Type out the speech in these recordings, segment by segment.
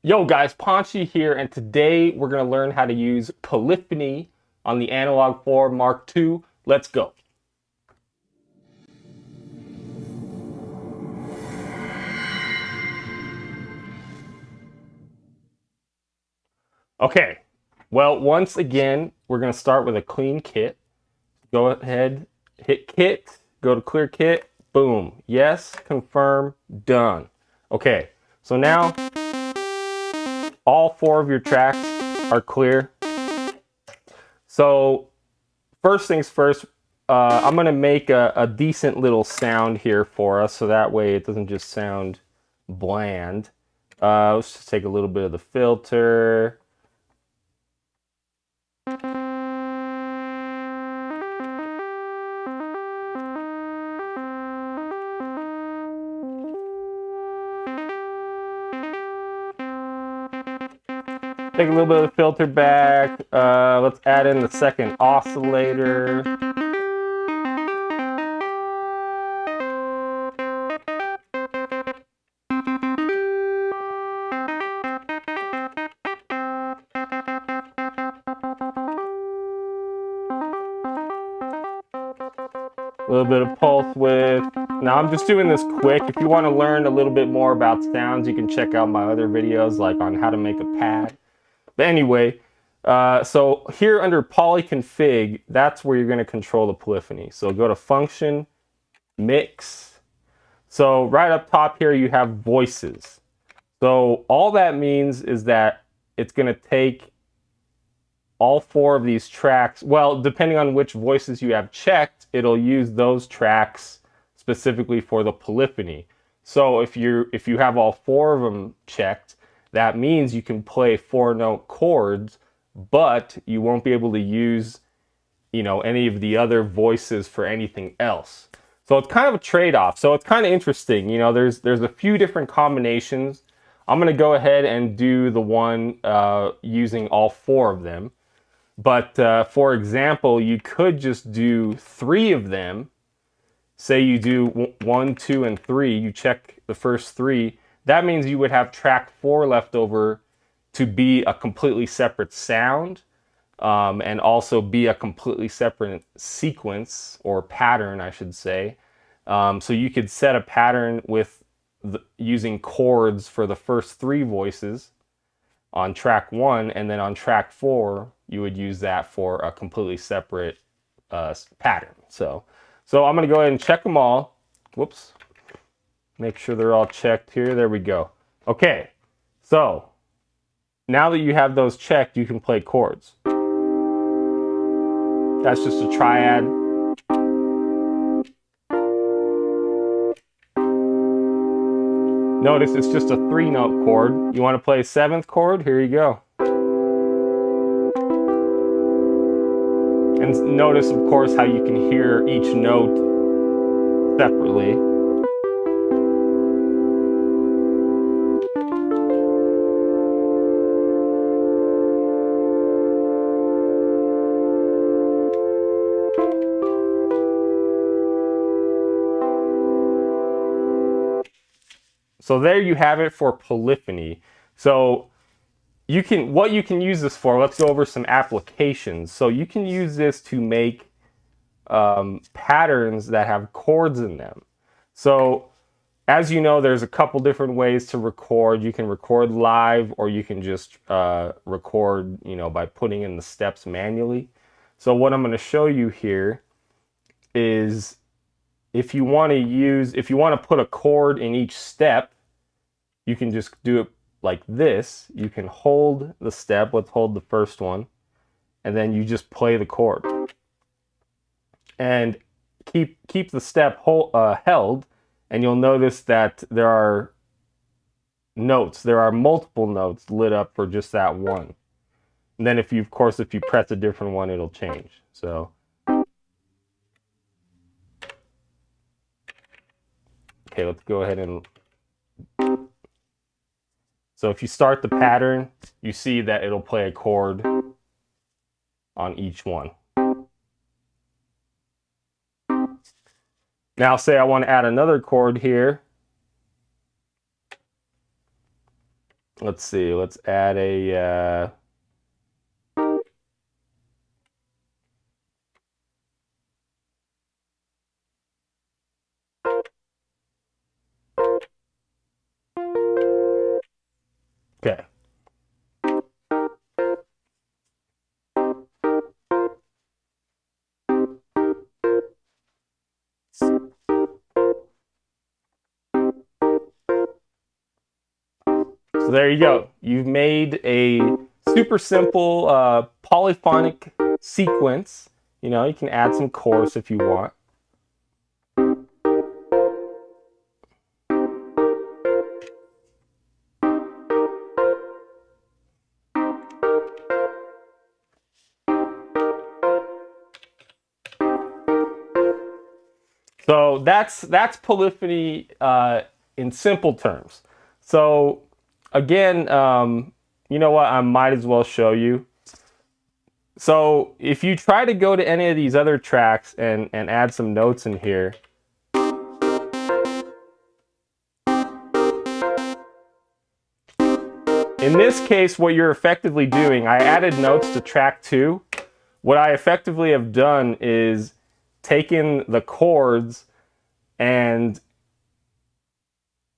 Yo guys, Ponchi here, and today we're going to learn how to use polyphony on the Analog Four Mark II. Let's go. Okay, well, once again, we're going to start with a clean kit. Go ahead, hit kit, go to clear kit, boom. Yes, confirm, done. Okay, so now all four of your tracks are clear. So first things first, I'm going to make a decent little sound here for us, so that way it doesn't just sound bland. Let's just take a little bit of the filter. Take a little bit of the filter back. Let's add in the second oscillator. A little bit of pulse width. Now I'm just doing this quick. If you want to learn a little bit more about sounds, you can check out my other videos, like on how to make a pad. But anyway, so here under polyconfig, that's where you're going to control the polyphony. So go to function, mix. So right up top here, you have voices. So all that means is that it's going to take all four of these tracks. Well, depending on which voices you have checked, it'll use those tracks specifically for the polyphony. So if you have all four of them checked, that means you can play 4-note chords, but you won't be able to use, any of the other voices for anything else. So it's kind of a trade-off. So it's kind of interesting. There's a few different combinations. I'm going to go ahead and do the one using all four of them. But for example, you could just do 3 of them. Say you do 1, 2, and 3. You check the first 3. That means you would have track 4 left over to be a completely separate sound, and also be a completely separate sequence or pattern, I should say. So you could set a pattern with using chords for the first 3 voices on track 1, and then on track 4 you would use that for a completely separate pattern. So I'm going to go ahead and check them all. Whoops. Make sure they're all checked here. There we go. Okay, so now that you have those checked, you can play chords. That's just a triad. Notice it's just a 3-note chord. You want to play a 7th chord? Here you go. And notice, of course, how you can hear each note separately. So there you have it for polyphony. So what you can use this for, let's go over some applications. So you can use this to make patterns that have chords in them. So as you know, there's a couple different ways to record. You can record live, or you can just record, by putting in the steps manually. So what I'm going to show you here is if you want to put a chord in each step, you can just do it like this. You can hold the step. Let's hold the first one, and then you just play the chord. And keep the step held, and you'll notice that there are notes. There are multiple notes lit up for just that one. And then if you press a different one, it'll change. So okay, let's go ahead and. So if you start the pattern, you see that it'll play a chord on each one. Now say I want to add another chord here. let's see, let's add a, okay. So there you go. You've made a super simple polyphonic sequence. You know, you can add some chorus if you want. So that's polyphony in simple terms. So again, you know what? I might as well show you. So if you try to go to any of these other tracks and add some notes in here, in this case, what you're effectively doing, I added notes to track 2. What I effectively have done is taken the chords, and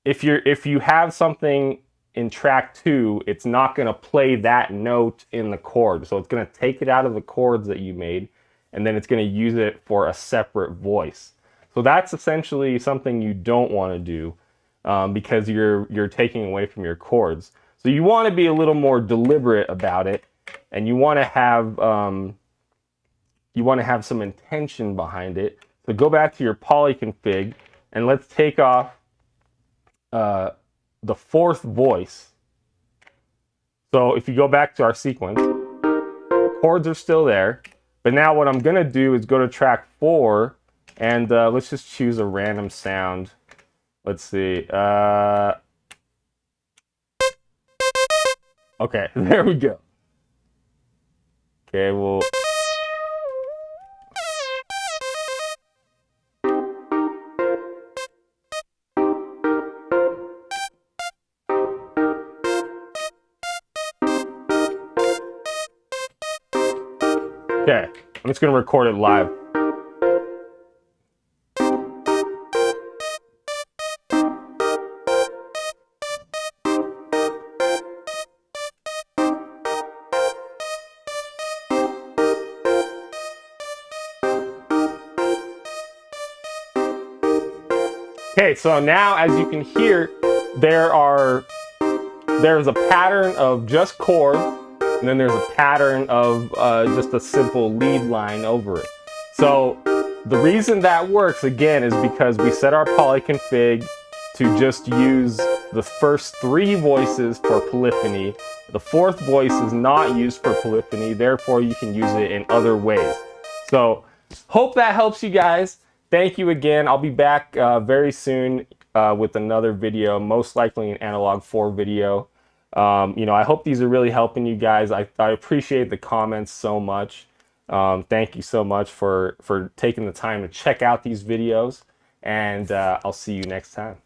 if you have something in track 2, it's not going to play that note in the chord. So it's going to take it out of the chords that you made, and then it's going to use it for a separate voice. So that's essentially something you don't want to do because you're taking away from your chords. So you want to be a little more deliberate about it, and you want to have some intention behind it. So go back to your poly config, and let's take off the 4th voice. So if you go back to our sequence, chords are still there, but now what I'm gonna do is go to track 4, and let's just choose a random sound. Let's see. Okay, there we go. Okay, well. Okay, I'm just gonna record it live. Okay, so now as you can hear, there's a pattern of just chords, and then there's a pattern of just a simple lead line over it. So the reason that works, again, is because we set our poly config to just use the first 3 voices for polyphony. The 4th voice is not used for polyphony, therefore you can use it in other ways. So hope that helps you guys. Thank you again. I'll be back very soon with another video, most likely an Analog 4 video. You know, I hope these are really helping you guys. I appreciate the comments so much. Thank you so much for taking the time to check out these videos, and I'll see you next time.